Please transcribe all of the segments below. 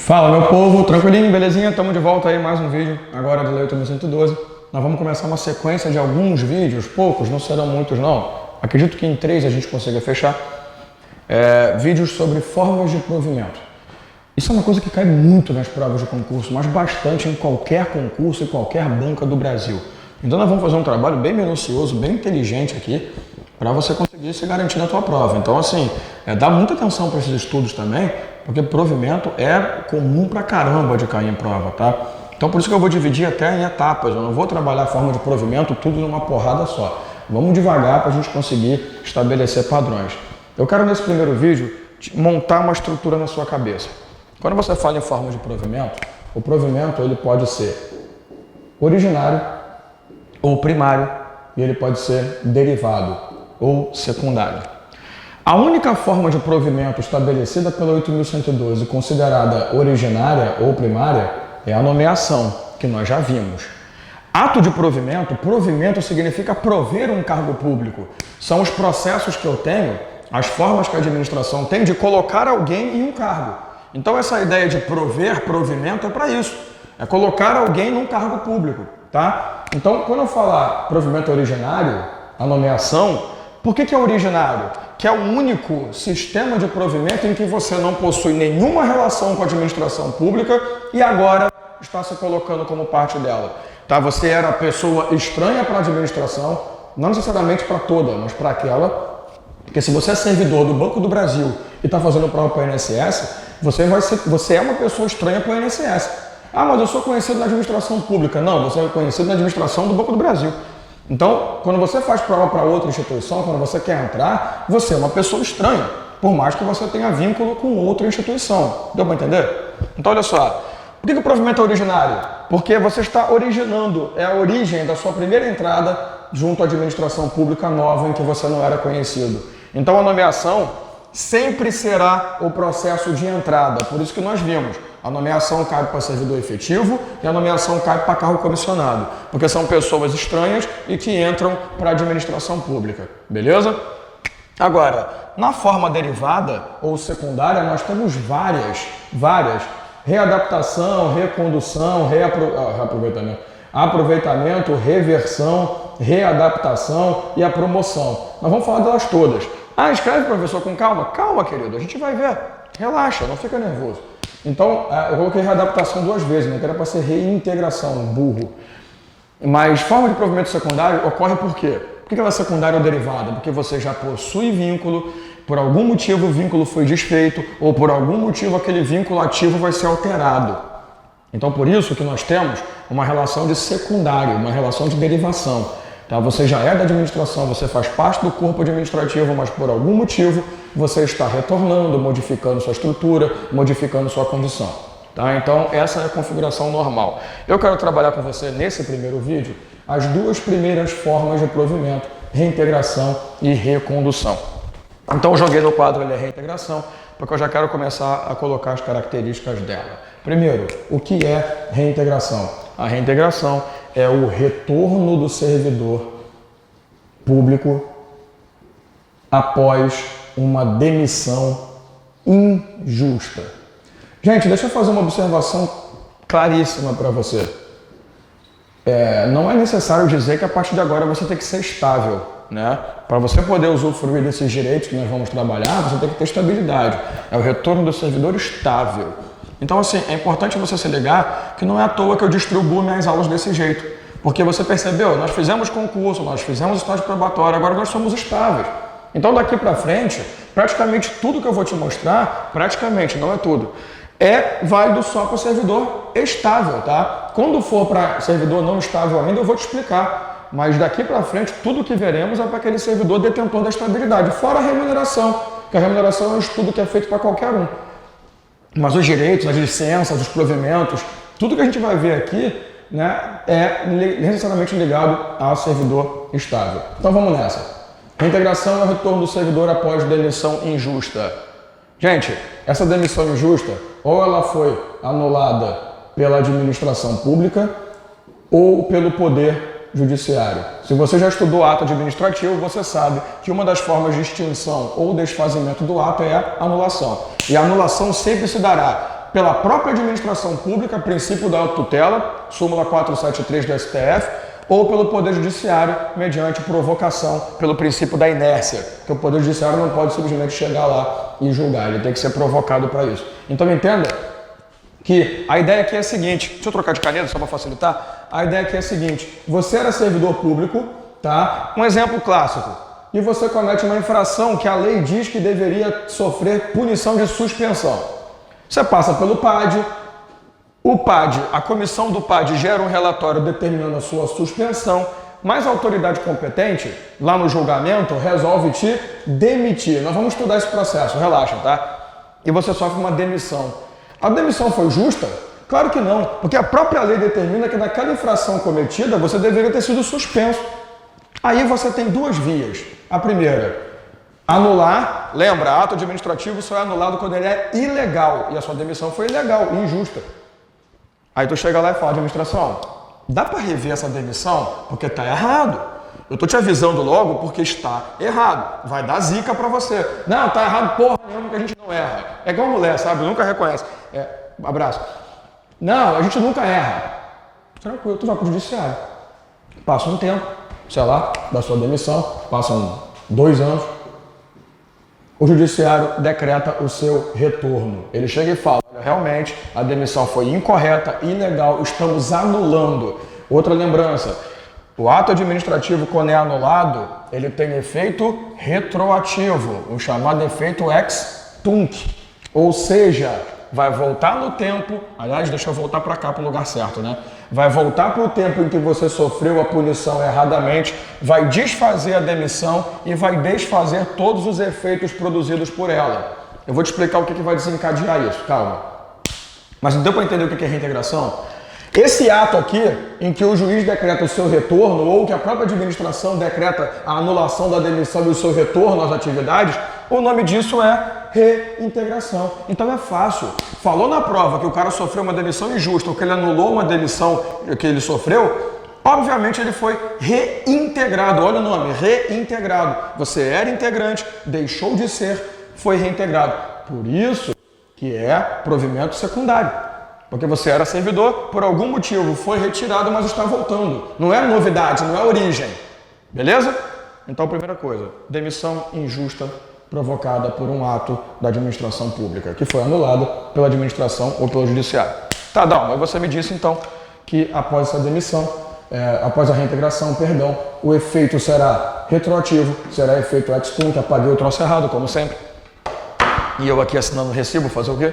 Fala, meu povo, tranquilinho, belezinha? Estamos de volta aí, mais um vídeo, agora de Lei 8.112. Nós vamos começar uma sequência de alguns vídeos, poucos, não serão muitos não. Acredito que em 3 a gente consiga fechar. Vídeos sobre formas de provimento. Isso é uma coisa que cai muito nas provas de concurso, mas bastante em qualquer concurso e qualquer banca do Brasil. Então nós vamos fazer um trabalho bem minucioso, bem inteligente aqui, para você conseguir se garantir na tua prova. Então assim, dá muita atenção para esses estudos também, porque provimento é comum pra caramba de cair em prova, tá? Então por isso que eu vou dividir até em etapas, eu não vou trabalhar a forma de provimento tudo numa porrada só. Vamos devagar para a gente conseguir estabelecer padrões. Eu quero nesse primeiro vídeo montar uma estrutura na sua cabeça. Quando você fala em forma de provimento, o provimento ele pode ser originário ou primário e ele pode ser derivado ou secundário. A única forma de provimento estabelecida pela 8.112 considerada originária ou primária é a nomeação, que nós já vimos. Ato de provimento, provimento significa prover um cargo público. São os processos que eu tenho, as formas que a administração tem de colocar alguém em um cargo. Então essa ideia de prover, provimento é para isso. É colocar alguém num cargo público, tá? Então quando eu falar provimento originário, a nomeação, por que é originário? Que é o único sistema de provimento em que você não possui nenhuma relação com a administração pública e agora está se colocando como parte dela. Tá? Você era pessoa estranha para a administração, não necessariamente para toda, mas para aquela. Porque se você é servidor do Banco do Brasil e está fazendo prova para o INSS, você é uma pessoa estranha para o INSS. Ah, mas eu sou conhecido na administração pública. Não, você é conhecido na administração do Banco do Brasil. Então, quando você faz prova para outra instituição, quando você quer entrar, você é uma pessoa estranha, por mais que você tenha vínculo com outra instituição. Deu para entender? Então, olha só. Por que o provimento é originário? Porque você está originando, é a origem da sua primeira entrada junto à administração pública nova em que você não era conhecido. Então, a nomeação sempre será o processo de entrada. Por isso que nós vimos. A nomeação cai para servidor efetivo e a nomeação cai para cargo comissionado, porque são pessoas estranhas e que entram para a administração pública, beleza? Agora, na forma derivada ou secundária, nós temos várias, readaptação, recondução, reaproveitamento, aproveitamento, reversão, readaptação e a promoção. Nós vamos falar delas todas. Ah, escreve, professor, com calma. Calma, querido, a gente vai ver. Relaxa, não fica nervoso. Então, eu coloquei readaptação 2 vezes, né? Que era para ser reintegração, burro. Mas forma de provimento secundário ocorre por quê? Por que ela é secundária ou derivada? Porque você já possui vínculo, por algum motivo o vínculo foi desfeito, ou por algum motivo aquele vínculo ativo vai ser alterado. Então, por isso que nós temos uma relação de secundário, uma relação de derivação. Tá? Você já é da administração, você faz parte do corpo administrativo, mas por algum motivo você está retornando, modificando sua estrutura, modificando sua condição. Tá? Então essa é a configuração normal. Eu quero trabalhar com você nesse primeiro vídeo as 2 primeiras formas de provimento, reintegração e recondução. Então eu joguei no quadro ali a reintegração, porque eu já quero começar a colocar as características dela. Primeiro, o que é reintegração? A reintegração é o retorno do servidor público após uma demissão injusta. Gente, deixa eu fazer uma observação claríssima para você. Não é necessário dizer que a partir de agora você tem que ser estável, né? Para você poder usufruir desses direitos que nós vamos trabalhar, você tem que ter estabilidade. É o retorno do servidor estável. Então, assim, é importante você se ligar que não é à toa que eu distribuo minhas aulas desse jeito. Porque você percebeu, nós fizemos concurso, nós fizemos estágio probatório, agora nós somos estáveis. Então, daqui para frente, praticamente tudo que eu vou te mostrar, praticamente, não é tudo, é válido só para o servidor estável, tá? Quando for para servidor não estável ainda, eu vou te explicar. Mas daqui para frente, tudo que veremos é para aquele servidor detentor da estabilidade, fora a remuneração, que a remuneração é um estudo que é feito para qualquer um. Mas os direitos, as licenças, os provimentos, tudo que a gente vai ver aqui, né, é necessariamente ligado ao servidor estável. Então vamos nessa. Reintegração é o retorno do servidor após demissão injusta. Gente, essa demissão injusta, ou ela foi anulada pela administração pública ou pelo poder judiciário. Se você já estudou ato administrativo, você sabe que uma das formas de extinção ou desfazimento do ato é a anulação. E a anulação sempre se dará pela própria administração pública, princípio da autotutela, súmula 473 do STF, ou pelo Poder Judiciário, mediante provocação, pelo princípio da inércia, que o Poder Judiciário não pode simplesmente chegar lá e julgar, ele tem que ser provocado para isso. Então entenda que a ideia aqui é a seguinte, deixa eu trocar de caneta só para facilitar, a ideia aqui é a seguinte, você era servidor público, tá? Um exemplo clássico, e você comete uma infração que a lei diz que deveria sofrer punição de suspensão. Você passa pelo PAD, o PAD, a comissão do PAD gera um relatório determinando a sua suspensão, mas a autoridade competente, lá no julgamento, resolve te demitir. Nós vamos estudar esse processo, relaxa, tá? E você sofre uma demissão. A demissão foi justa? Claro que não, porque a própria lei determina que naquela infração cometida você deveria ter sido suspenso. Aí você tem duas vias. A primeira, anular, lembra, ato administrativo só é anulado quando ele é ilegal, e a sua demissão foi ilegal e injusta. Aí tu chega lá e fala, administração, dá para rever essa demissão? Porque tá errado. Eu tô te avisando logo porque está errado. Vai dar zica para você. Não, tá errado porra nenhuma que a gente não erra. É igual mulher, sabe? Nunca reconhece. Abraço. Não, a gente nunca erra. Tranquilo, tu vai pro judiciário. Passa um tempo, sei lá, da sua demissão, passam 2 anos. O judiciário decreta o seu retorno. Ele chega e fala, realmente a demissão foi incorreta, ilegal, estamos anulando. Outra lembrança, o ato administrativo, quando é anulado, ele tem efeito retroativo, o chamado efeito ex tunc. Ou seja, vai voltar no tempo, aliás, deixa eu voltar para cá, para o lugar certo, né? Vai voltar para o tempo em que você sofreu a punição erradamente, vai desfazer a demissão e vai desfazer todos os efeitos produzidos por ela. Eu vou te explicar o que vai desencadear isso, calma. Mas deu para entender o que é reintegração? Esse ato aqui, em que o juiz decreta o seu retorno, ou que a própria administração decreta a anulação da demissão e o seu retorno às atividades, o nome disso é reintegração. Então é fácil. Falou na prova que o cara sofreu uma demissão injusta, ou que ele anulou uma demissão que ele sofreu, obviamente ele foi reintegrado. Olha o nome, reintegrado. Você era integrante, deixou de ser, foi reintegrado. Por isso que é provimento secundário. Porque você era servidor, por algum motivo foi retirado, mas está voltando. Não é novidade, não é origem. Beleza? Então, primeira coisa, demissão injusta provocada por um ato da administração pública, que foi anulada pela administração ou pelo judiciário. Tá, Dalma, mas você me disse então que após essa demissão, após a reintegração, perdão, o efeito será retroativo, será efeito ex tunc, apaguei o troço errado, como sempre. E eu aqui assinando o recibo, fazer o quê?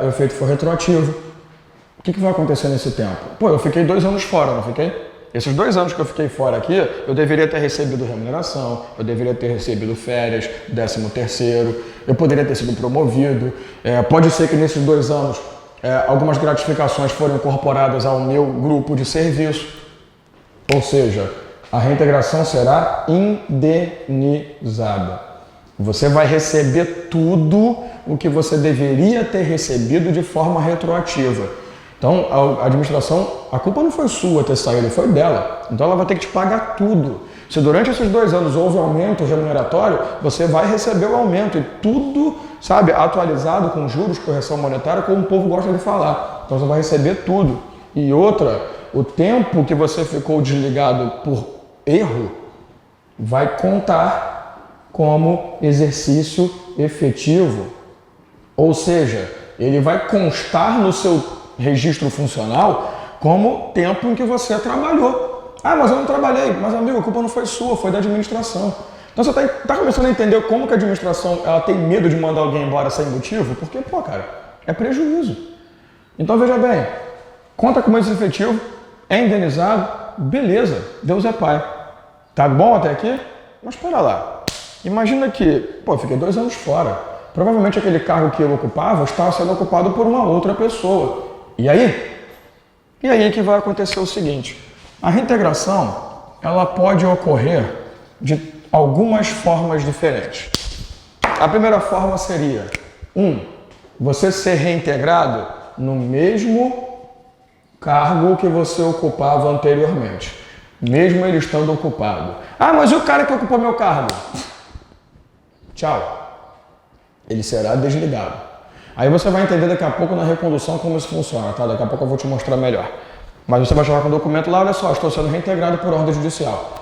O efeito foi retroativo. O que vai acontecer nesse tempo? Pô, eu fiquei 2 anos fora, não fiquei? Esses 2 anos que eu fiquei fora aqui, eu deveria ter recebido remuneração, eu deveria ter recebido férias, 13º, eu poderia ter sido promovido. Pode ser que nesses 2 anos algumas gratificações foram incorporadas ao meu grupo de serviço. Ou seja, a reintegração será indenizada. Você vai receber tudo o que você deveria ter recebido de forma retroativa. Então, a administração, a culpa não foi sua ter saído, foi dela. Então, ela vai ter que te pagar tudo. Se durante esses 2 anos houve aumento remuneratório, você vai receber o aumento. E tudo, sabe, atualizado com juros, correção monetária, como o povo gosta de falar. Então, você vai receber tudo. E outra, o tempo que você ficou desligado por erro vai contar como exercício efetivo. Ou seja, ele vai constar no seu registro funcional como tempo em que você trabalhou. Ah, mas eu não trabalhei. Mas, amigo, a culpa não foi sua, foi da administração. Então você tá começando a entender como que a administração ela tem medo de mandar alguém embora sem motivo? Porque, pô, cara, é prejuízo. Então, veja bem, conta como esse efetivo, é indenizado, beleza, Deus é pai. Tá bom até aqui? Mas espera lá. Imagina que, pô, eu fiquei 2 anos fora. Provavelmente aquele cargo que eu ocupava estava sendo ocupado por uma outra pessoa. E aí? E aí que vai acontecer o seguinte. A reintegração, ela pode ocorrer de algumas formas diferentes. A primeira forma seria, você ser reintegrado no mesmo cargo que você ocupava anteriormente, mesmo ele estando ocupado. Ah, mas e o cara que ocupou meu cargo? Tchau. Ele será desligado. Aí você vai entender daqui a pouco na recondução como isso funciona, tá? Daqui a pouco eu vou te mostrar melhor. Mas você vai chegar com o documento lá, olha só, estou sendo reintegrado por ordem judicial.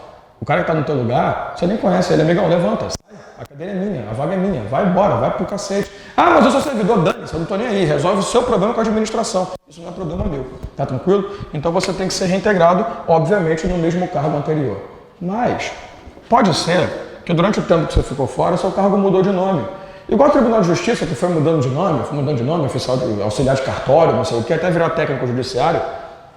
O cara que está no teu lugar, você nem conhece ele, amigão, levanta, sai, a cadeira é minha, a vaga é minha, vai embora, vai pro cacete. Ah, mas eu sou servidor, dane-se, eu não tô nem aí, resolve o seu problema com a administração. Isso não é problema meu, tá tranquilo? Então você tem que ser reintegrado, obviamente, no mesmo cargo anterior. Mas, pode ser que durante o tempo que você ficou fora, seu cargo mudou de nome. Igual o Tribunal de Justiça, que foi mudando de nome, oficial, auxiliar de cartório, não sei o que, até virar técnico judiciário.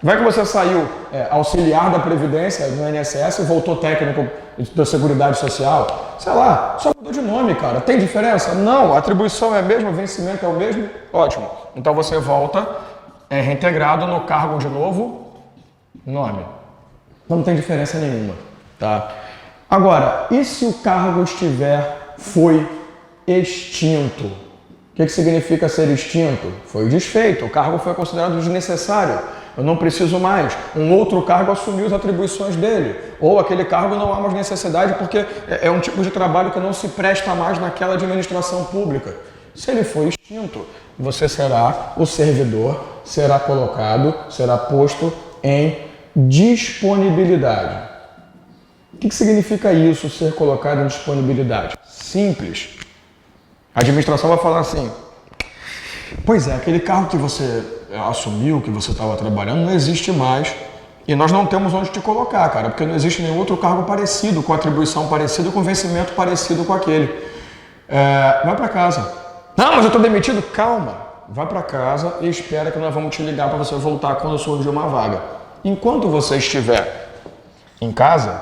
Vai que você saiu auxiliar da Previdência no INSS e voltou técnico da Seguridade Social. Sei lá, só mudou de nome, cara. Tem diferença? Não, a atribuição é a mesma, o vencimento é o mesmo. Ótimo. Então você volta, é reintegrado no cargo de novo, nome. Não tem diferença nenhuma, tá? Agora, e se o cargo foi extinto? O que significa ser extinto? Foi desfeito, o cargo foi considerado desnecessário. Eu não preciso mais. Um outro cargo assumiu as atribuições dele. Ou aquele cargo não há mais necessidade porque é um tipo de trabalho que não se presta mais naquela administração pública. Se ele for extinto, você será o servidor, será colocado, será posto em disponibilidade. O que significa isso, ser colocado em disponibilidade? Simples. A administração vai falar assim: pois é, aquele cargo que você assumiu, que você estava trabalhando, não existe mais e nós não temos onde te colocar, cara, porque não existe nenhum outro cargo parecido, com atribuição parecida, com vencimento parecido com aquele. Vai para casa. Não, mas eu estou demitido. Calma, vai para casa e espera que nós vamos te ligar para você voltar quando surgir uma vaga. Enquanto você estiver em casa,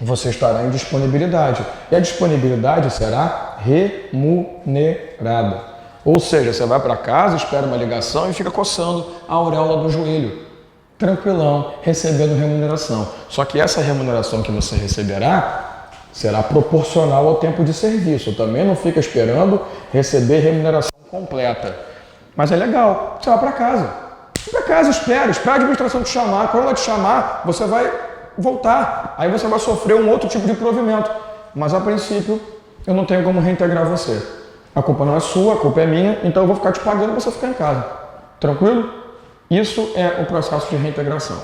você estará em disponibilidade e a disponibilidade será remunerada. Ou seja, você vai para casa, espera uma ligação e fica coçando a auréola do joelho, tranquilão, recebendo remuneração. Só que essa remuneração que você receberá será proporcional ao tempo de serviço. Também não fica esperando receber remuneração completa. Mas é legal, você vai para casa. Vai para casa, espera a administração te chamar. Quando ela te chamar, você vai voltar. Aí você vai sofrer um outro tipo de provimento. Mas a princípio, eu não tenho como reintegrar você. A culpa não é sua, a culpa é minha, então eu vou ficar te pagando para você ficar em casa. Tranquilo? Isso é o processo de reintegração.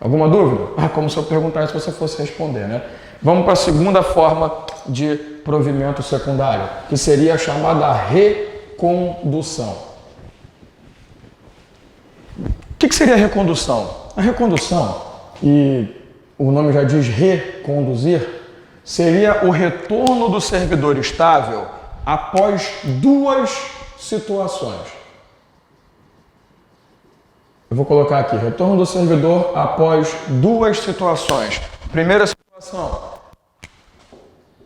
Alguma dúvida? Como se eu perguntasse se você fosse responder, né? Vamos para a segunda forma de provimento secundário, que seria a chamada recondução. O que seria a recondução? A recondução, e o nome já diz reconduzir, seria o retorno do servidor estável após duas situações. Eu vou colocar aqui, retorno do servidor após duas situações. Primeira situação,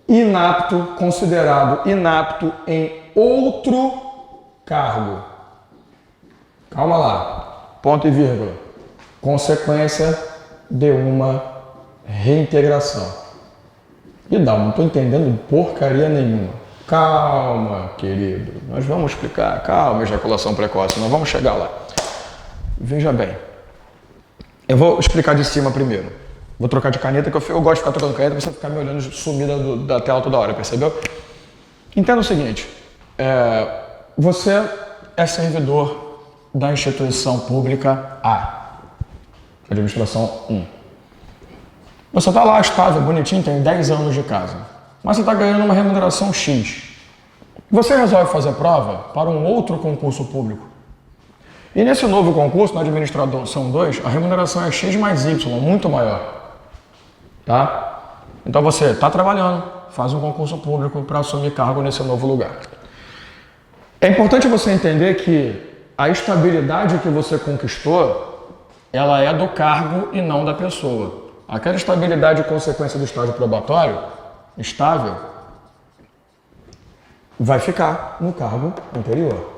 inapto, considerado inapto em outro cargo. Calma lá, ponto e vírgula. Consequência de uma reintegração. E não estou entendendo porcaria nenhuma. Calma, querido, nós vamos explicar. Calma, ejaculação precoce, nós vamos chegar lá. Veja bem, eu vou explicar de cima primeiro. Vou trocar de caneta, que eu gosto de ficar trocando caneta, você ficar me olhando sumida da tela toda hora, percebeu? Entenda o seguinte, você é servidor da instituição pública A, administração 1. Você está lá estável, bonitinho, tem 10 anos de casa. Mas você está ganhando uma remuneração X. Você resolve fazer prova para um outro concurso público. E nesse novo concurso, na administração 2, a remuneração é X mais Y, muito maior. Tá? Então você está trabalhando, faz um concurso público para assumir cargo nesse novo lugar. É importante você entender que a estabilidade que você conquistou, ela é do cargo e não da pessoa. Aquela estabilidade consequência do estágio probatório, estável, vai ficar no cargo anterior.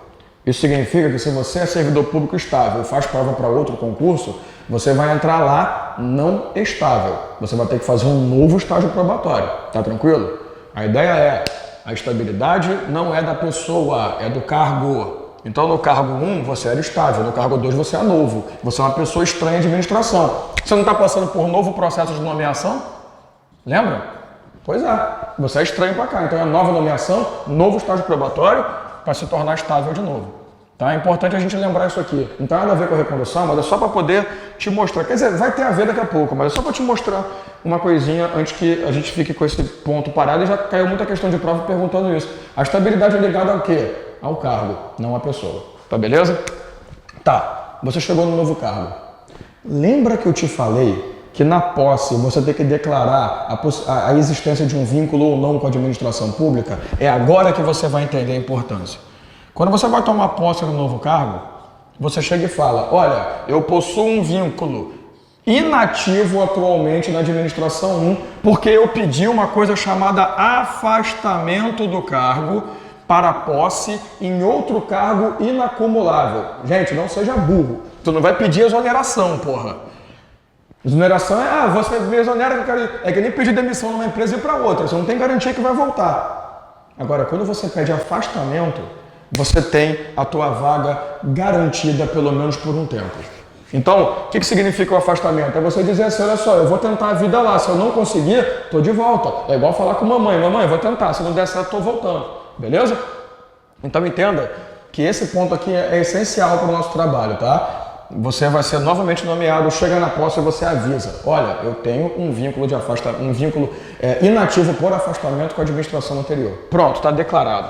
Isso significa que se você é servidor público estável e faz prova para outro concurso, você vai entrar lá não estável. Você vai ter que fazer um novo estágio probatório. Tá tranquilo? A ideia é, a estabilidade não é da pessoa, é do cargo. Então no cargo 1 você era estável, no cargo 2 você é novo. Você é uma pessoa estranha de administração. Você não está passando por novo processo de nomeação? Lembra? Pois é, você é estranho para cá. Então é nova nomeação, novo estágio probatório, para se tornar estável de novo. Tá? É importante a gente lembrar isso aqui. Não tem nada a ver com a recondução, mas é só para poder te mostrar. Quer dizer, vai ter a ver daqui a pouco, mas é só para te mostrar uma coisinha antes que a gente fique com esse ponto parado. E já caiu muita questão de prova perguntando isso. A estabilidade é ligada ao quê? Ao cargo, não à pessoa. Tá beleza? Tá, você chegou no novo cargo. Lembra que eu te falei que na posse você tem que declarar a existência de um vínculo ou não com a administração pública? É agora que você vai entender a importância. Quando você vai tomar posse no novo cargo, você chega e fala, olha, eu possuo um vínculo inativo atualmente na administração 1, porque eu pedi uma coisa chamada afastamento do cargo para posse em outro cargo inacumulável. Gente, não seja burro. Tu não vai pedir exoneração, porra. Exoneração é, você me exonera, é que nem pedir demissão numa empresa e ir para outra. Você não tem garantia que vai voltar. Agora, quando você pede afastamento, você tem a tua vaga garantida pelo menos por um tempo. Então, o que significa o afastamento? É você dizer assim, olha só, eu vou tentar a vida lá, se eu não conseguir, estou de volta. É igual falar com mamãe, mamãe, eu vou tentar, se não der certo, estou voltando. Beleza? Então entenda que esse ponto aqui é essencial para o nosso trabalho, tá? Você vai ser novamente nomeado, chega na posse e você avisa, olha, eu tenho um vínculo de afastamento, um vínculo inativo por afastamento com a administração anterior. Pronto, está declarado.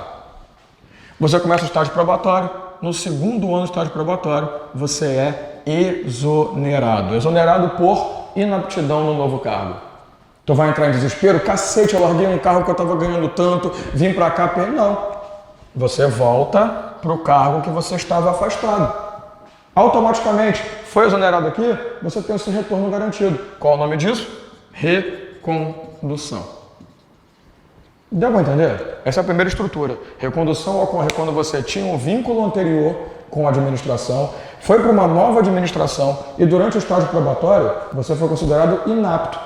Você começa o estágio probatório, no segundo ano do estágio probatório, você é exonerado. Exonerado por inaptidão no novo cargo. Tu vai entrar em desespero? Cacete, eu larguei um carro que eu estava ganhando tanto, vim para cá, não. Você volta para o cargo que você estava afastado. Automaticamente, foi exonerado aqui, você tem esse retorno garantido. Qual é o nome disso? Recondução. Deu para entender? Essa é a primeira estrutura. Recondução ocorre quando você tinha um vínculo anterior com a administração, foi para uma nova administração e durante o estágio probatório você foi considerado inapto.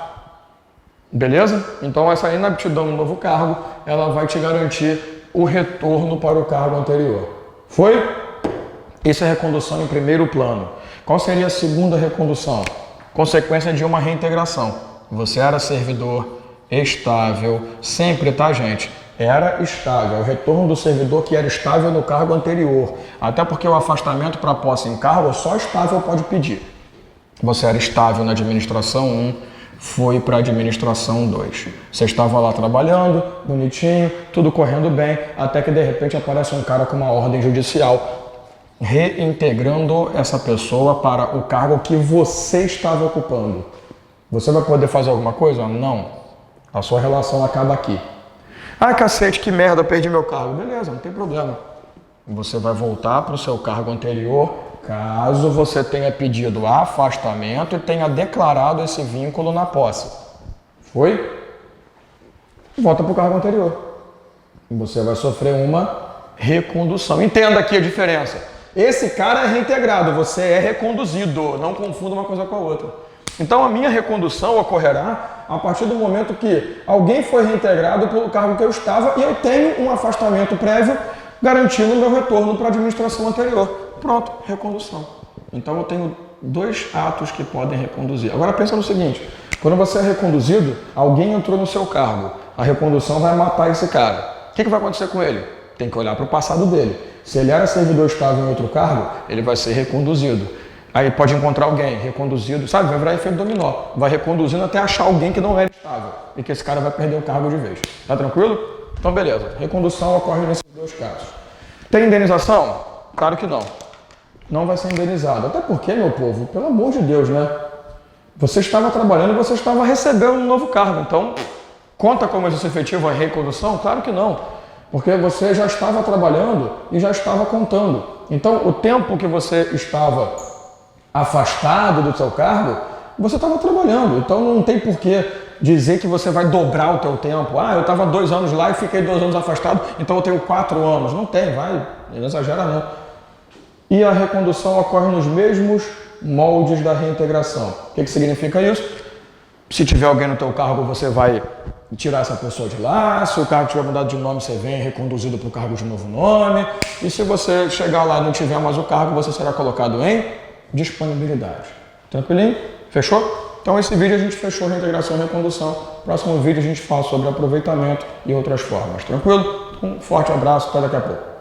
Beleza? Então essa inaptidão no novo cargo, ela vai te garantir o retorno para o cargo anterior. Foi? Isso é recondução em primeiro plano. Qual seria a segunda recondução? Consequência de uma reintegração. Você era servidor estável, sempre, tá, gente? Era estável, o retorno do servidor que era estável no cargo anterior. Até porque o afastamento para posse em cargo só estável pode pedir. Você era estável na administração 1, foi para a administração 2. Você estava lá trabalhando, bonitinho, tudo correndo bem, até que de repente aparece um cara com uma ordem judicial reintegrando essa pessoa para o cargo que você estava ocupando. Você vai poder fazer alguma coisa? Não. A sua relação acaba aqui. Ah, cacete, que merda, perdi meu cargo. Beleza, não tem problema. Você vai voltar para o seu cargo anterior, caso você tenha pedido afastamento e tenha declarado esse vínculo na posse. Foi? Volta para o cargo anterior. Você vai sofrer uma recondução. Entenda aqui a diferença. Esse cara é reintegrado, você é reconduzido. Não confunda uma coisa com a outra. Então a minha recondução ocorrerá a partir do momento que alguém foi reintegrado pelo cargo que eu estava e eu tenho um afastamento prévio garantindo o meu retorno para a administração anterior. Pronto, recondução. Então eu tenho dois atos que podem reconduzir. Agora pensa no seguinte, quando você é reconduzido, alguém entrou no seu cargo. A recondução vai matar esse cara. O que vai acontecer com ele? Tem que olhar para o passado dele. Se ele era servidor estável em outro cargo, ele vai ser reconduzido. Aí pode encontrar alguém reconduzido, sabe? Vai virar efeito dominó. Vai reconduzindo até achar alguém que não é estável. E que esse cara vai perder o cargo de vez. Tá tranquilo? Então beleza. Recondução ocorre nesses dois casos. Tem indenização? Claro que não. Não vai ser indenizado. Até porque, meu povo, pelo amor de Deus, né? Você estava trabalhando e você estava recebendo um novo cargo. Então, conta como exercício efetivo a recondução? Claro que não. Porque você já estava trabalhando e já estava contando. Então, o tempo que você estava afastado do seu cargo, você estava trabalhando. Então, não tem por que dizer que você vai dobrar o teu tempo. Ah, eu estava 2 anos lá e fiquei 2 anos afastado, então eu tenho 4 anos. Não tem, não exagera não. E a recondução ocorre nos mesmos moldes da reintegração. O que significa isso? Se tiver alguém no teu cargo, você vai tirar essa pessoa de lá. Se o cargo tiver mudado de nome, você vem reconduzido para o cargo de novo nome. E se você chegar lá e não tiver mais o cargo, você será colocado em disponibilidade. Tranquilinho? Fechou? Então esse vídeo a gente fechou reintegração e recondução. Próximo vídeo a gente fala sobre aproveitamento e outras formas. Tranquilo? Um forte abraço, até daqui a pouco.